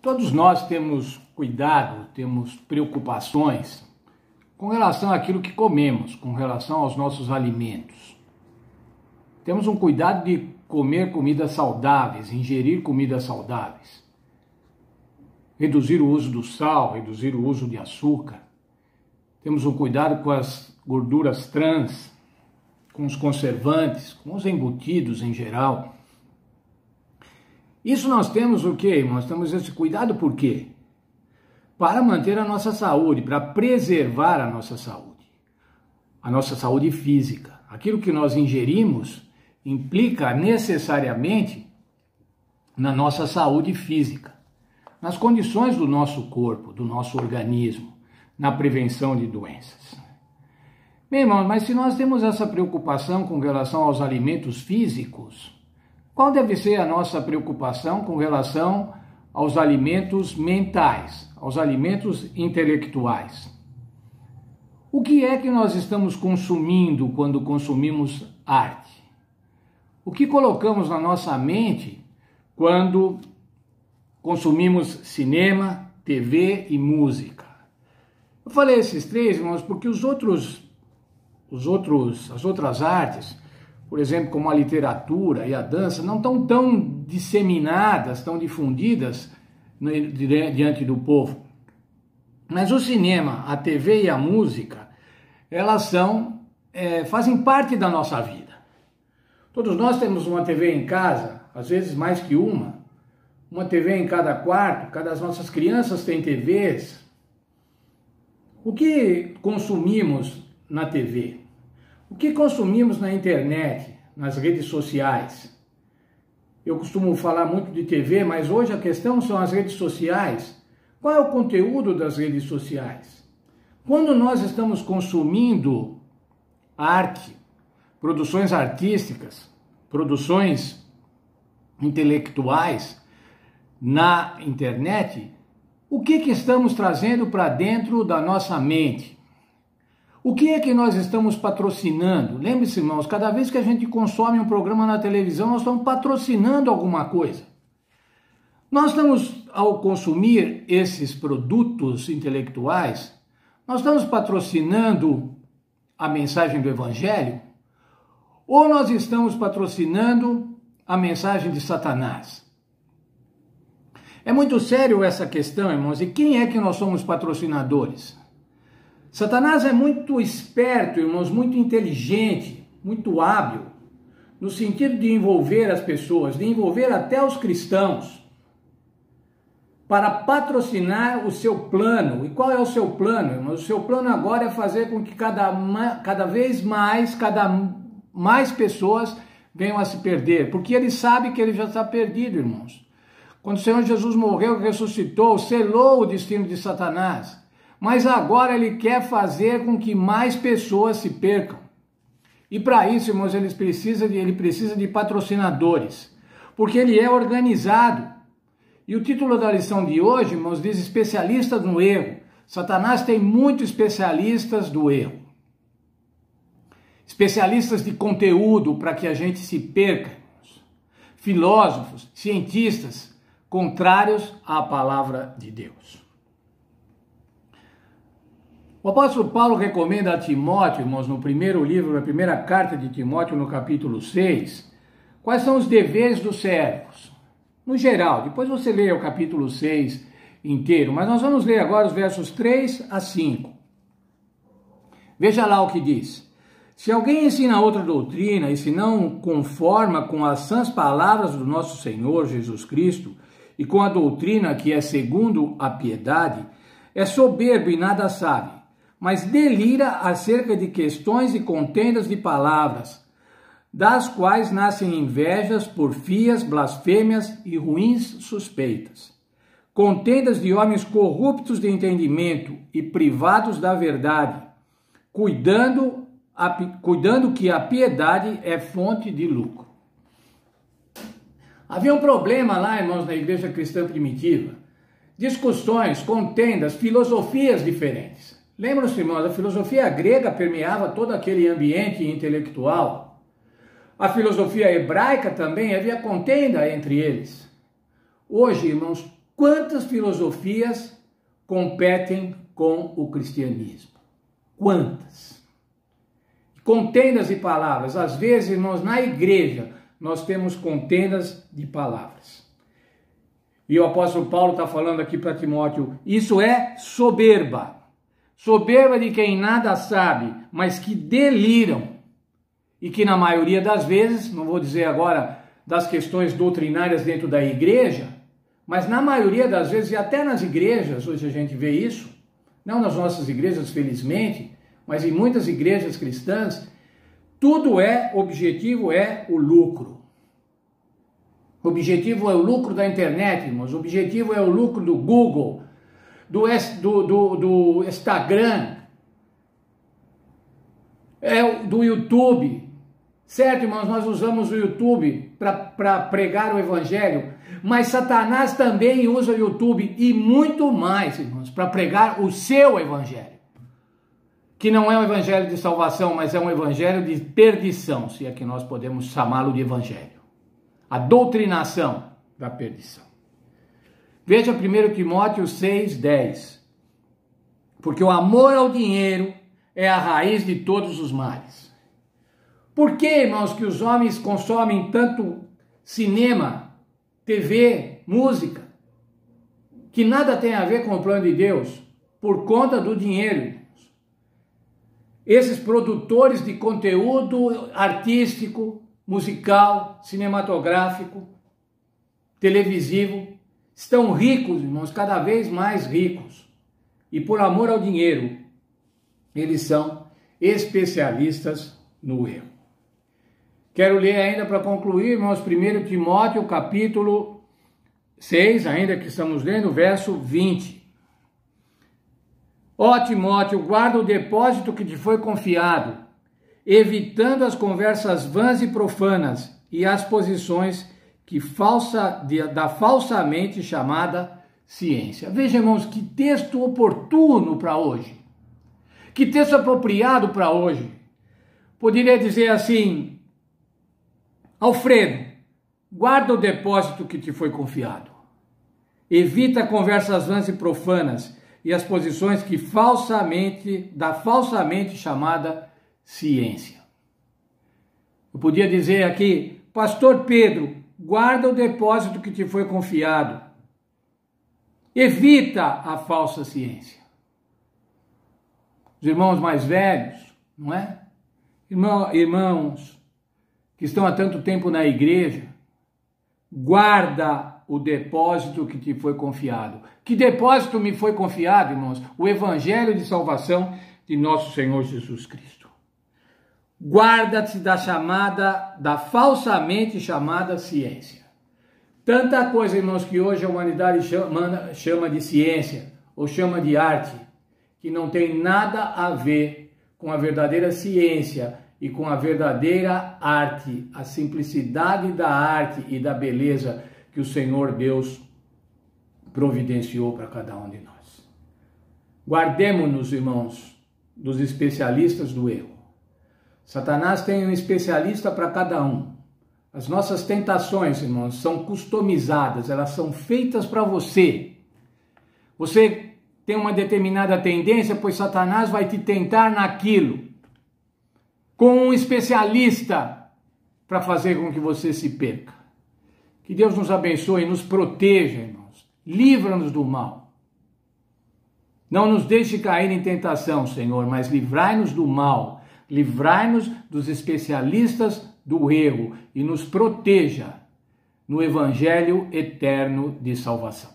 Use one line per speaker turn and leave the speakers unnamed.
Todos nós temos cuidado, temos preocupações com relação àquilo que comemos, com relação aos nossos alimentos. Temos um cuidado de comer comidas saudáveis, ingerir comidas saudáveis. Reduzir o uso do sal, reduzir o uso de açúcar. Temos um cuidado com as gorduras trans, com os conservantes, com os embutidos em geral. Isso nós temos o quê? Nós temos esse cuidado por quê? Para manter a nossa saúde, para preservar a nossa saúde física. Aquilo que nós ingerimos implica necessariamente na nossa saúde física, nas condições do nosso corpo, do nosso organismo, na prevenção de doenças. Bem, irmãos, mas se nós temos essa preocupação com relação aos alimentos físicos, qual deve ser a nossa preocupação com relação aos alimentos mentais, aos alimentos intelectuais? O que é que nós estamos consumindo quando consumimos arte? O que colocamos na nossa mente quando consumimos cinema, TV e música? Eu falei esses três, irmãos, porque as outras artes, por exemplo, como a literatura e a dança, não estão tão disseminadas, tão difundidas diante do povo. Mas o cinema, a TV e a música, elas fazem parte da nossa vida. Todos nós temos uma TV em casa, às vezes mais que uma TV em cada quarto, cada das nossas crianças têm TVs. O que consumimos na TV? O que consumimos na internet, nas redes sociais? Eu costumo falar muito de TV, mas hoje a questão são as redes sociais. Qual é o conteúdo das redes sociais? Quando nós estamos consumindo arte, produções artísticas, produções intelectuais na internet, o que estamos trazendo para dentro da nossa mente? O que é que nós estamos patrocinando? Lembre-se, irmãos, cada vez que a gente consome um programa na televisão, nós estamos patrocinando alguma coisa. Nós estamos, ao consumir esses produtos intelectuais, nós estamos patrocinando a mensagem do Evangelho? Ou nós estamos patrocinando a mensagem de Satanás? É muito sério essa questão, irmãos, e quem é que nós somos patrocinadores? Satanás é muito esperto, irmãos, muito inteligente, muito hábil, no sentido de envolver as pessoas, de envolver até os cristãos, para patrocinar o seu plano. E qual é o seu plano, irmãos? O seu plano agora é fazer com que cada vez mais pessoas venham a se perder, porque ele sabe que ele já está perdido, irmãos. Quando o Senhor Jesus morreu e ressuscitou, selou o destino de Satanás. Mas agora ele quer fazer com que mais pessoas se percam. E para isso, irmãos, ele precisa de patrocinadores, porque ele é organizado. E o título da lição de hoje, irmãos, diz especialistas no erro. Satanás tem muitos especialistas do erro. Especialistas de conteúdo para que a gente se perca. Filósofos, cientistas, contrários à palavra de Deus. O apóstolo Paulo recomenda a Timóteo, irmãos, no primeiro livro, na primeira carta de Timóteo, no capítulo 6, quais são os deveres dos servos. No geral, depois você lê o capítulo 6 inteiro, mas nós vamos ler agora os versos 3 a 5. Veja lá o que diz. Se alguém ensina outra doutrina e se não conforma com as sãs palavras do nosso Senhor Jesus Cristo e com a doutrina que é segundo a piedade, é soberbo e nada sabe, mas delira acerca de questões e contendas de palavras, das quais nascem invejas, porfias, blasfêmias e ruins suspeitas. Contendas de homens corruptos de entendimento e privados da verdade, cuidando que a piedade é fonte de lucro. Havia um problema lá, irmãos, na igreja cristã primitiva. Discussões, contendas, filosofias diferentes. Lembram-se, irmãos, a filosofia grega permeava todo aquele ambiente intelectual. A filosofia hebraica também havia contenda entre eles. Hoje, irmãos, quantas filosofias competem com o cristianismo? Quantas? Contendas de palavras. Às vezes, irmãos, na igreja, nós temos contendas de palavras. E o apóstolo Paulo está falando aqui para Timóteo, isso é soberba. Soberba de quem nada sabe, mas que deliram. E que na maioria das vezes, não vou dizer agora das questões doutrinárias dentro da igreja, mas na maioria das vezes, e até nas igrejas, hoje a gente vê isso, não nas nossas igrejas, felizmente, mas em muitas igrejas cristãs, objetivo é o lucro. O objetivo é o lucro da internet, irmãos. O objetivo é o lucro do Google, do Instagram, do YouTube. Certo, irmãos, nós usamos o YouTube para pregar o evangelho, mas Satanás também usa o YouTube e muito mais, irmãos, para pregar o seu evangelho. Que não é um evangelho de salvação, mas é um evangelho de perdição, se é que nós podemos chamá-lo de evangelho. A doutrinação da perdição. Veja 1 Timóteo 6:10. Porque o amor ao dinheiro é a raiz de todos os males. Por que, irmãos, que os homens consomem tanto cinema, TV, música, que nada tem a ver com o plano de Deus? Por conta do dinheiro, irmãos. Esses produtores de conteúdo artístico, musical, cinematográfico, televisivo, estão ricos, irmãos, cada vez mais ricos. E por amor ao dinheiro, eles são especialistas no erro. Quero ler ainda para concluir, irmãos, 1 Timóteo, capítulo 6, ainda que estamos lendo, verso 20. Ó Timóteo, guarda o depósito que te foi confiado, evitando as conversas vãs e profanas e as posições da falsamente chamada ciência. Veja, irmãos, que texto oportuno para hoje. Que texto apropriado para hoje. Poderia dizer assim: Alfredo, guarda o depósito que te foi confiado. Evita conversas vãs e profanas e as posições da falsamente chamada ciência. Eu podia dizer aqui: Pastor Pedro, guarda o depósito que te foi confiado. Evita a falsa ciência. Os irmãos mais velhos, não é? Irmãos que estão há tanto tempo na igreja, guarda o depósito que te foi confiado. Que depósito me foi confiado, irmãos? O evangelho de salvação de nosso Senhor Jesus Cristo. Guarda-te da falsamente chamada ciência. Tanta coisa, irmãos, que hoje a humanidade chama de ciência ou chama de arte, que não tem nada a ver com a verdadeira ciência e com a verdadeira arte, a simplicidade da arte e da beleza que o Senhor Deus providenciou para cada um de nós. Guardemos-nos, irmãos, dos especialistas do erro. Satanás tem um especialista para cada um. As nossas tentações, irmãos, são customizadas, elas são feitas para você. Você tem uma determinada tendência, pois Satanás vai te tentar naquilo, com um especialista para fazer com que você se perca. Que Deus nos abençoe e nos proteja, irmãos. Livra-nos do mal. Não nos deixe cair em tentação, Senhor, mas livrai-nos do mal. Livrai-nos dos especialistas do erro e nos proteja no evangelho eterno de salvação.